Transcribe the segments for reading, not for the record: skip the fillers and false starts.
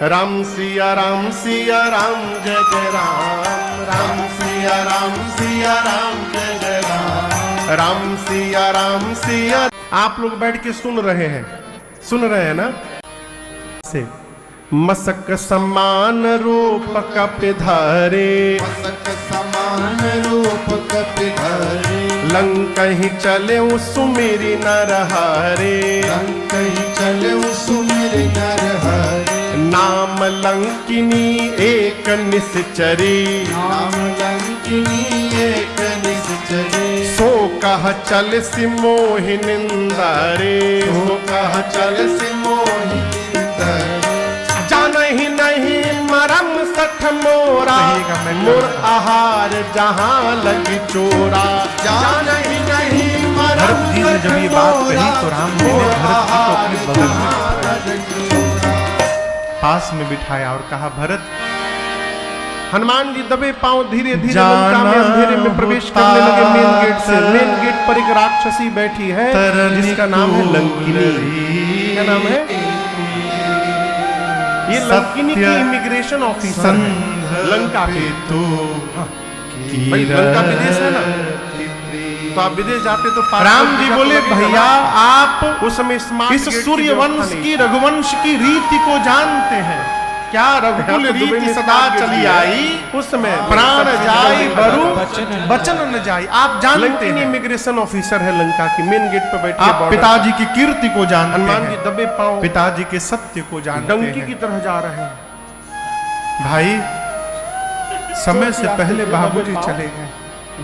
राम सिया राम जय जय राम। राम सिया राम जय जय राम सिया। आप लोग बैठ के सुन रहे हैं ना? से मसक समान रूप कपिधारे, मसक समान रूप कपिधारे। लंकहि चले सुमिरि नरहरे, लंकहि चले सुमिरि नरहरे। नाम लंकिनी एक निश्चरी, नाम लंकिनी एक निश्चरी। सो कह चल सि मोहि निंदरे, सो कह चल सि मोहि निंदरे। जानहि नहीं मरम सठ मोरा, मोर आहार जहाँ लगी चोरा। जानहि नहीं मरम भरत जी ने जब ये बात कही तो राम जी ने भरत जी को अपने बगल में पास में बिठाया और कहा, भरत। हनुमान जी दबे पांव धीरे धीरे लंका में अंधेरे में प्रवेश करने लगे। मेन गेट से, मेन गेट पर एक राक्षसी बैठी है जिसका नाम है लंकिनी। क्या नाम है? ये लंकिनी की इमिग्रेशन ऑफिसर है लंका के। भाई लंका विदेश है ना, तो आप विदेश जाते तो राम जी बोले, भैया आप उस समय इस सूर्यवंश की रघुवंश की रीति को जानते हैं क्या? रघुकुल रीति सदा चली आई, उस समय प्राण जाई बरु बचन न जाई। आप जानते हैं इमिग्रेशन ऑफिसर है लंका की, मेन गेट पर बैठे। आप पिताजी की कीर्ति को जानते हैं, हनुमान जी दबे पांव पिताजी के सत्य को जानते हैं। डंकी की तरह जा रहे हैं। भाई समय से पहले बाबूजी चले गए।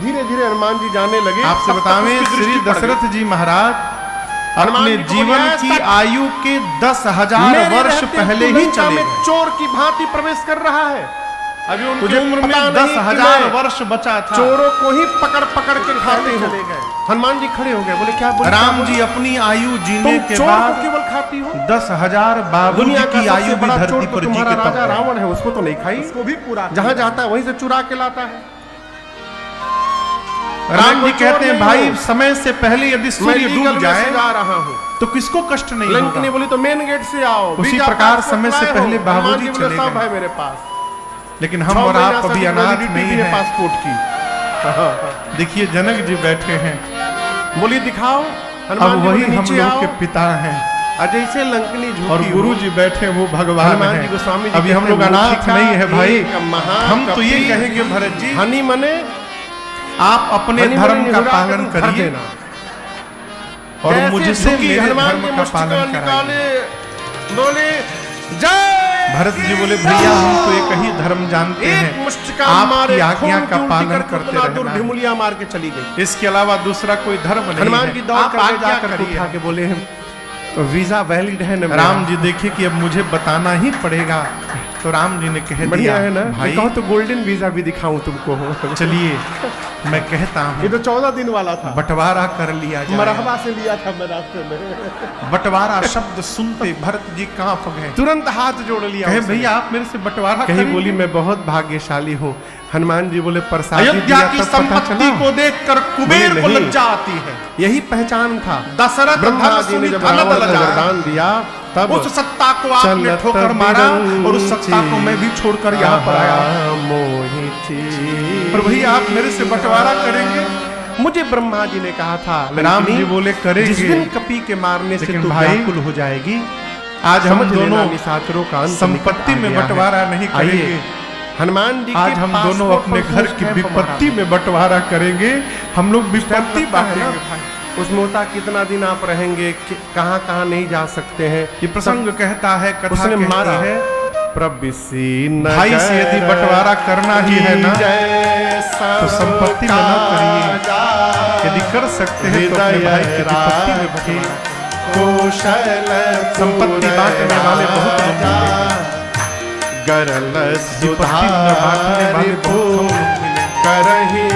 धीरे धीरे हनुमान जी जाने लगे। आपसे बतावें, श्री दशरथ जी महाराज अपने जीवन की आयु के 10,000 वर्ष पहले ही चले गए। चोर की भांति प्रवेश कर रहा है। अभी उनकी उम्र में 10,000 वर्ष बचा था। चोरों को ही पकड़ पकड़ के खाते चले गए। हनुमान जी खड़े हो गए, बोले क्या बोले? राम जी अपनी आयु जीने के बाद केवल खाती हो? 10,000 बाबूजी की आयु भी धरती पर जी के राजा रावण है, उसको तो नहीं खाई। उसको भी पूरा जहाँ जाता है वहीं से चुरा के लाता है। राम जी कहते हैं, भाई समय से पहले यदि सूर्य डूब जाए जा रहा हूँ तो किसको कष्ट नहीं होगा। लंकिनी बोली तो मेन गेट से आओ। उसी प्रकार समय से पहले बाबूजी चले गए। है मेरे पास, लेकिन हम और आप अभी अनाथ नहीं है पासपोर्ट की। देखिए जनक जी बैठे हैं, बोली दिखाओ। अब वही हम लोग के पिता हैं। जैसे लंकिनी झुकी और गुरु जी बैठे वो भगवान हैं। अभी हम लोग अनाथ नहीं है भाई। हम तो ये कहेंगे भरत जी, हनी मने आप अपने धर्म का पालन करिए और मुझसे मेरे धर्म का पालन कराइए। बोले जय। भरत जी बोले, भैया हम तो एक ही धर्म जानते हैं, आपकी आज्ञा का पालन करते रहना। ढिमुलिया मार के चली गई। इसके अलावा दूसरा कोई धर्म नहीं है। हनुमान जी दौड़ कर जाकर उठा के बोले, वीजा वैलिड है ना? राम जी देखिए कि अब मुझे बताना ही पड़ेगा। तो राम जी ने कह दिया है ना, भाई कहो तो गोल्डन वीजा भी दिखाऊं तुमको। चलिए मैं कहता हूँ। ये तो 14 दिन वाला था। बंटवारा कर लिया जाए। मरहबा से लिया था मैं रास्ते में। बंटवारा शब्द सुनते भरत जी कांप गए, तुरंत हाथ जोड़ लिया। कहे भैया आप मेरे से बंटवारा कहीं बोली मैं बहुत भाग्यशाली हूँ। हनुमान जी बोले प्रसाद अयोध्या की संपत्ति को देखकर कुबेर को लज्जा आती है। यही पहचान था। दशरथ ब्रह्मा जी ने जब वरदान दिया तब उस सत्ता को आपने ठोकर मारा और उस सत्ता को मैं भी छोड़कर यहाँ पर आया। पर भैया आप मेरे से बंटवारा करेंगे? मुझे ब्रह्मा जी ने कहा था। राम जी बोले करेंगे। जिस दिन कपी के मारने से तू व्याकुल हो जाएगी, आज हम दोनों निशाचरों का संपत्ति में बंटवारा नहीं करेंगे। हनुमान जी आज हम दोनों अपने घर की विपत्ति में बंटवारा करेंगे। हम लोग विपत्ति बांटेंगे। उसमें होता कितना दिन आप रहेंगे, कहाँ कहाँ नहीं जा सकते हैं। ये प्रसंग कहता है, कथा उसने मारा है प्रबिसी भाई से यदि बंटवारा करना ही है ना तो संपत्ति में न करिए। यदि कर सकते हैं तो अपने भाई की विपत्ति में बंटिए। संपत्ति बांटने वाले बहुत लोग गरल विपत्ति न बांटने वाले बहुत करही,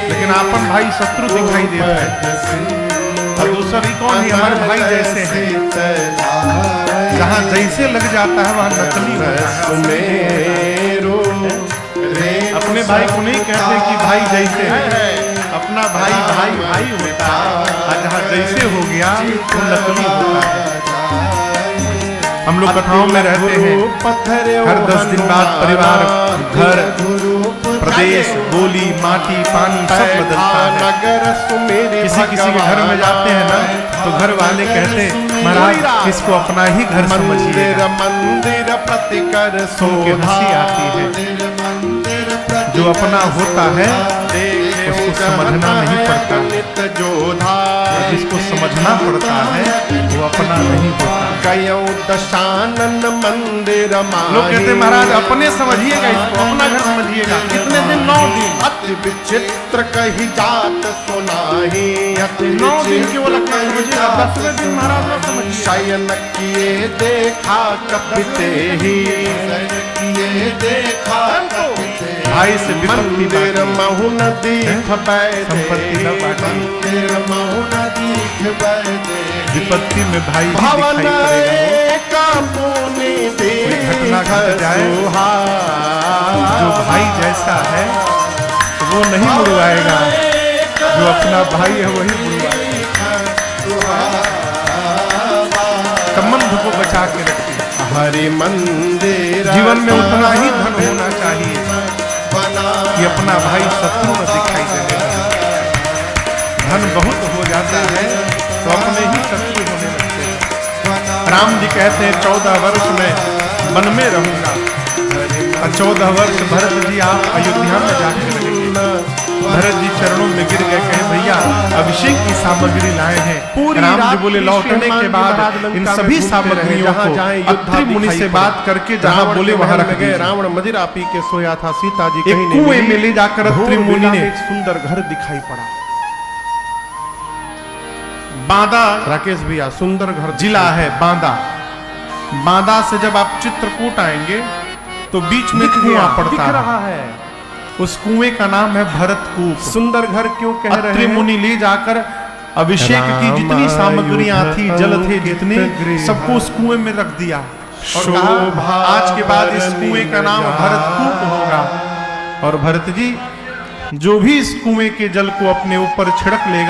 लेकिन आपन भाई शत्रु दिखाई देता है। और दूसरी कौन है? हमारे भाई जैसे हैं, जहाँ जैसे लग जाता है वहाँ नकली होता है। अपने भाई को नहीं कहते कि भाई जैसे है, अपना भाई भाई भाई होता है। जहाँ जैसे हो गया वो नकली होता है। हम लोग कथाओं में रहते हैं, हर 10 दिन बाद परिवार, घर, प्रदेश, बोली, माटी, पानी सब बदलता है। किसी किसी के घर में जाते हैं ना तो घर वाले कहते हैं महाराज इसको अपना ही घर समझिएगा। मंदिर प्रतिकर सुन के हंसी आती है। जो अपना होता है उसको समझना नहीं पड़ता, जोधा जिसको समझना पड़ता है वो अपना नहीं होता। गयो दशानन मंदिर लोग कहते हैं महाराज अपने समझिएगा, इसको अपना घर समझिएगा। कितने दिन? 9 दिन। अति विचित्र कही जात सुनाही, अति 9 दिन के वो लगता है समझिएगा, 10वें दिन महाराज ना समझिए। शयन किए देखा कपिते ही, किए देखा भाई से विपत्ति मंदिर महु नदी संपत्ति न बांटी। मंदिर महु नदी विपत्ति में भाई ही दिखाई पड़ेगा। कोई घटना घट जाए जो भाई जैसा है वो नहीं मुड़वाएगा, जो अपना भाई है वही मुड़वाएगा। संबंध को बचा के रखिए। हरि मंदिर जीवन में उतना ही धन होना चाहिए कि अपना भाई शत्रु न दिखाई देने लगे। धन बहुत हो जाता है तो अपने ही शत्रु होने लगते हैं। राम जी कहते हैं 14 वर्ष में वन में रहूंगा, और 14 वर्ष भरत जी आप अयोध्या में जाके रहेंगे। भरत जी चरणों में गिर गए, कहे भैया अभिषेक की सामग्री लाए हैं। पूरी राम जी रात बोले लौटने के बाद इन सभी सामग्रियों को अत्रि मुनि से बात करके जहाँ बोले वहाँ रख गए। रावण मदिरा पी के सोया था, सीता जी एक कहीं नहीं कुएं मिली। में ले जाकर अत्रि मुनि ने एक सुंदर घर दिखाई पड़ा। बांदा राकेश भैया सुंदर घर जिला है बांदा। बांदा से जब आप चित्रकूट आएंगे तो बीच में कुआं पड़ता दिख है। रहा है। उस कुएं का नाम है भरतकूप। सुंदर घर क्यों कह रहे अत्रि हैं? मुनि ले जाकर अभिषेक की जितनी सामग्रियां थी, जल थे जितने, सबको उस कुएं में रख दिया और कहा आज के बाद इस कुएं का नाम भरतकूप होगा। और भरत जी जो भी इस कुएं के जल को अपने ऊपर छिड़क लेगा